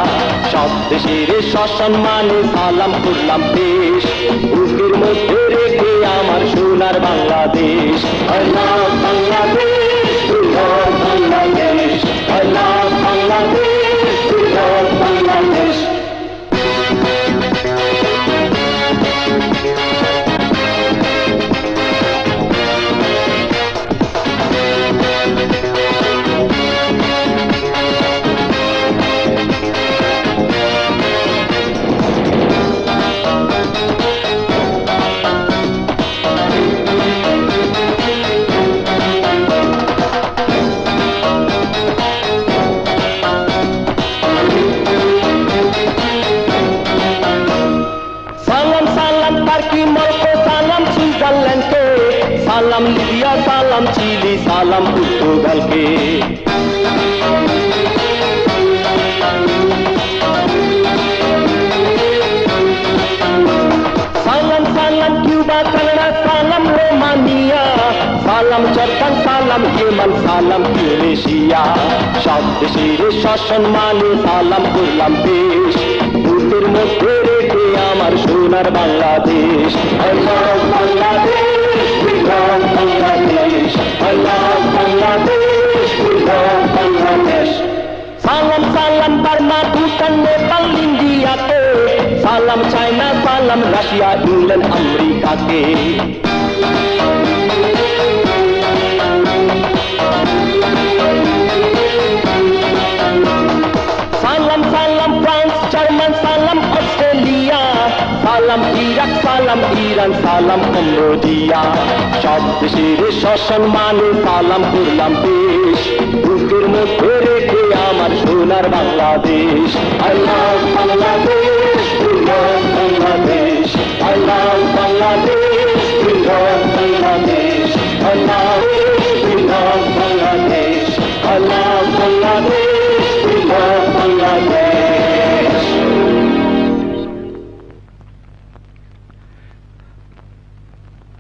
সব দেশের সসম্মানে সালাম করলাম দেশ, বুকের মধ্যে রেখে আমার সোনার Bangladesh. I love Bangladesh, we love Bangladesh, I love Bangladesh, we love Bangladesh. সালাম লিবিয়া, সালাম চিলি, সালাম পর্তুগালকে, সালাম সালাম কিউবা, কানাডা, সালাম রোমানিয়া, সালাম জর্দান, সালাম ইয়েমেন, সালাম টিউনিশিয়া, সব দেশের সসম্মানে সালাম করলাম দেশ, বুকের মধ্যে রেখে আমার সোনার Bangladesh. I love Bangladesh, we love Bangladesh, I love Bangladesh, we love Bangladesh. সালাম সালাম বার্মা, ভুটান, নেপাল, ইন্ডিয়াকে, সালাম চায়না, সালাম রাশিয়া, ইংল্যান্ড, আমেরিকাকে, সালাম সালাম ফ্রান্স, জার্মান, সালাম অস্ট্রেলিয়া, সালাম ইরাক, সালাম ইরান, সালাম কম্বোডিয়া, সব দেশের সসম্মানে সালাম করলাম দেশ, বুকের মধ্যে রেখে আমার সোনার Bangladesh. I love Bangladesh, we love Bangladesh, I love Bangladesh, we love Bangladesh, I love we love Bangladesh, I love Bangladesh, we love Bangladesh.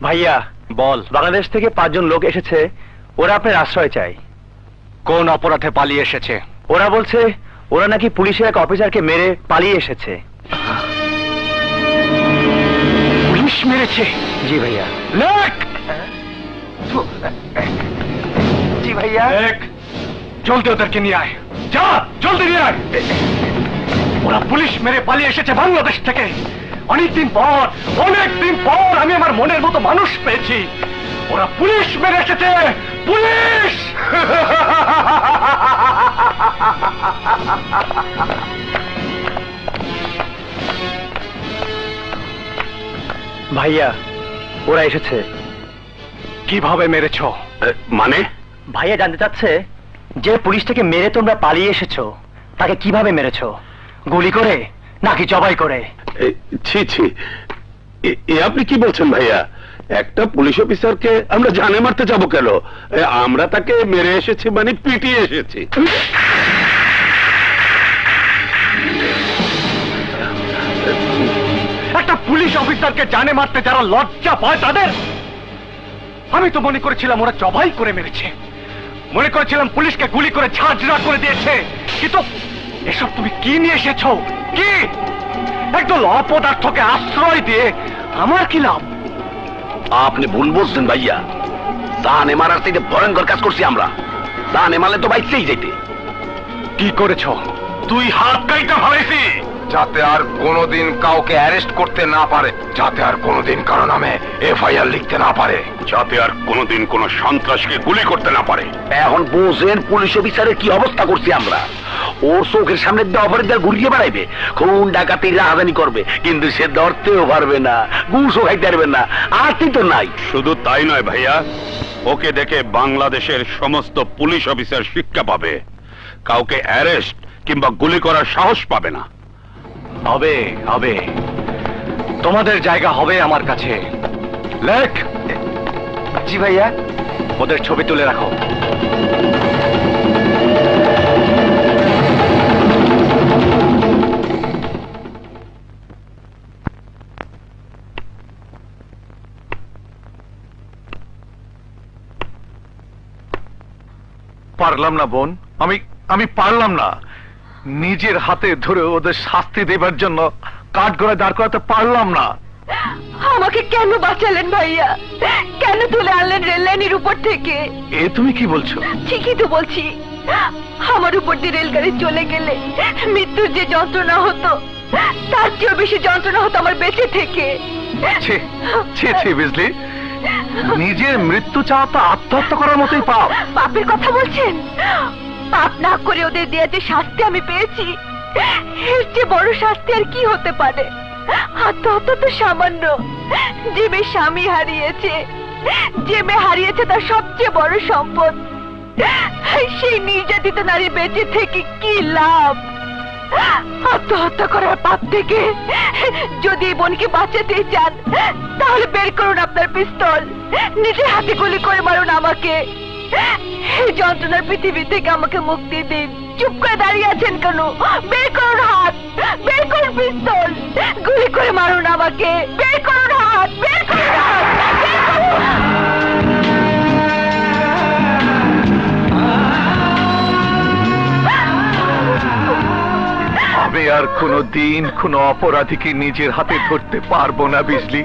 ভাইয়া বল, বাংলাদেশ থেকে 5 জন লোক এসেছে, ওরা আপনার আশ্রয় চাই। কোন অপরাধে পালিয়ে এসেছে? ওরা বলছে ওরা নাকি পুলিশের এক অফিসারকে মেরে পালিয়ে এসেছে। পুলিশ মেরেছে? জি ভাইয়া। লেখ! জি ভাইয়া। লেখ! জলদি ওদেরকে নিয়ে আয়, যা জলদি নিয়ে আয়। ওরা পুলিশ মেরে পালিয়ে এসেছে বাংলাদেশ থেকে। অনেকদিন পর আমি আমার মনের মতো মানুষ পেয়েছি। ওরা পুলিশ মেরে এসেছে, পুলিশ! ভাইয়া ওরা এসেছে। কিভাবে মেরেছ? মানে? ভাইয়া জানতে চাচ্ছে যে পুলিশ থেকে মেরে তোমরা পালিয়ে এসেছো তাকে কিভাবে মেরেছ, গুলি করে নাকি জবাই করে? ছি ছি, আপনি কি বলছেন ভাইয়া? একটা পুলিশ অফিসারকে আমরা জানে মারতে যাব কেন? আমরা তাকে মেরে এসেছি মানে পিটিয়ে এসেছি। একটা পুলিশ অফিসারকে জানে মারতে যারা লজ্জা পায় তাদের? আমি তো মনে করেছিলাম ওরা জবাই করে মেরেছে, মনে করেছিলাম পুলিশকে গুলি করে ঝাঁঝরা করে দিয়েছে। কিন্তু এসব তুমি কি নিয়ে এসেছো? কি একদল অপদার্থকে আশ্রয় দিয়ে আমার কি লাভ? আপনি ভুল বলছেন ভাইয়া, জানে মারার থেকে ভয়ঙ্কর কাজ করছি আমরা। জানে মারলে তো বাইকেই যেতে। কি করেছ? তুই হাত কাইটা ভাবেছি যাতে আর কোনোদিন কাউকে অ্যারেস্ট করতে না পারে, যাতে আর কোনোদিন কারো নামে এফআইআর লিখতে না পারে, যাতে আর কোনোদিন কোন সন্ত্রাসকে গুলি করতে না পারে। এখন বোঝেন পুলিশ অফিসারের কি অবস্থা করছি আমরা। ওর চোখের সামনে অপরাধীরা ঘুরিয়ে বেড়াইবে, খুন ডাকাতি রাহাজানি করবে, কিন্তু সে ধরতেও পারবে না, ঘুষও খাইতে পারবে না, আর্থিক তো নাই। শুধু তাই নয় ভাইয়া, ওকে দেখে বাংলাদেশের সমস্ত পুলিশ অফিসার শিক্ষা পাবে, কাউকে অ্যারেস্ট কিংবা গুলি করার সাহস পাবে না। হবে হবে, তোমাদের জায়গা হবে আমার কাছে। লেখ। জি ভাইয়া। ওদের ছবি তুলে রাখো। পারলাম না বোন, আমি পারলাম না। নিজের হাতে ধরে ওদের শাস্তি দেবার জন্য কাঠগড়ায় দাঁড় করাতে পারলাম না। আমাকে কেন বাঁচালেন ভাইয়া? কেন তুলে আনলেন রেল লাইনের উপর থেকে? এ তুমি কি বলছো? ঠিকই তো বলছি। আমার উপর দিয়ে রেলগাড়ি চলে গেলে মৃত্যুর যে যন্ত্রণা হতো, তার চেয়েও বেশি যন্ত্রণা হতো আমার বেঁচে থেকে। বিজলি, নিজের মৃত্যু চাওয়া তো আত্মহত্যা করার মতোই পাপ। পাপের কথা বলছেন? পাপ না করে ওদের দেয়া যে শাস্তি আমি পেয়েছি, এর চেয়ে বড় শাস্তি আর কি হতে পারে? আত্মহত্যা তো সামান্য। যে মেয়ে স্বামী হারিয়েছে, যে মেয়ে হারিয়েছে তার সবচেয়ে বড় সম্পদ, সেই নির্যাতিত নারী বেঁচে থেকে কি লাভ? আত্মহত্যা করার পাপ থেকে যদি এই বোনকে বাঁচাতে চান, তাহলে বের করুন আপনার পিস্তল, নিজের হাতে গুলি করে মারুন আমাকে। এই যন্ত্রণার পৃথিবী থেকে আমাকে মুক্তি দিন। চুপ করে দাঁড়িয়ে আছেন কেন? বের করুন হাত, বের করুন পিস্তল, গুলি করে মারুন আমাকে। বের করুন হাত, বের করুন হাত, বের করুন। আমি আর কোনদিন কোন অপরাধীকে নিজের হাতে ধরতে পারবো না বিজলি।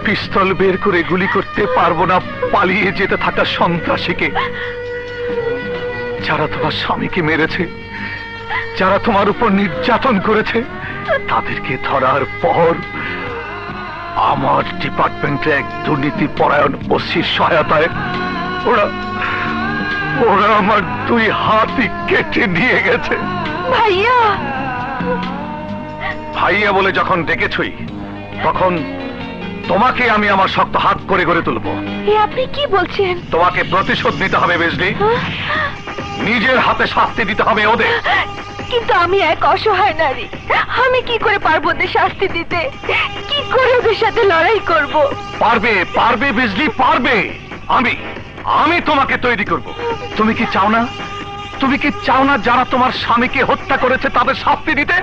পিস্তল বের করে গুলি করতে পারবো না পালিয়ে যেতে থাকা সন্ত্রাসীকে। যারা তোমার স্বামীকে মেরেছে, যারা তোমার উপর নির্যাতন করেছে, তাদেরকে ধরার পর আমার ডিপার্টমেন্টে এক দুর্নীতি পরায়ণ ওসির সহায়তায় ওরা আমার 2 হাতই কেটে নিয়ে গেছে। ভাইয়া, ভাইয়া বলে যখন ডেকেছই, তখন তোমাকে আমি আমার শক্ত হাত করে গড়ে তুলবো। আপনি কি বলছেন? তোমাকে প্রতিশোধ নিতে হবে বিজলি। নিজের হাতে শাস্তি দিতে হবে ওদের। কিন্তু আমি এক অসহায় নারী, আমি কি করে পারবো ওদের শাস্তি দিতে? কি করে ওদের সাথে লড়াই করব? পারবে বিজলি, পারবে। আমি তোমাকে তৈরি করব। তুমি কি চাও না? তুমি কি চাও না যারা তোমার স্বামীকে হত্যা করেছে তাদের শাস্তি দিতে?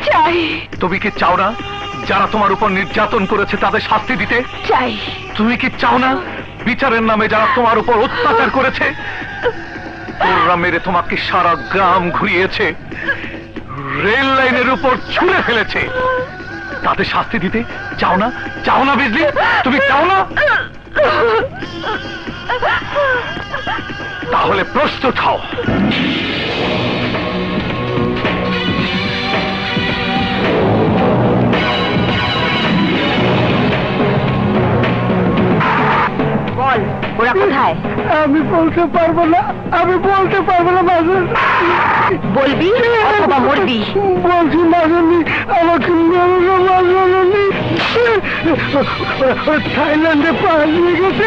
চাই। তুমি কি চাও না যারা তোমার উপর নির্যাতন করেছে তাদের শাস্তি দিতে? চাই। তুমি কি চাও না বিচারের নামে যারা তোমার উপর অত্যাচার করেছে, ওরা মেরে তোমাকে সারা গ্রাম ঘুরিয়েছে, রেল লাইনের উপর ছুঁড়ে ফেলেছে, তাদের শাস্তি দিতে চাও না? চাও না বিজলি? তুমি চাও না? তাহলে প্রস্তুত হও। বল, ওরা কোথায়? আমি বলতে পারবো না, মাজুর। বলবি অথবা মরবি? বলছি মাজুনি, আমাকে মেরো না মাজুনি। থাইল্যান্ডে পালিয়ে গেছে।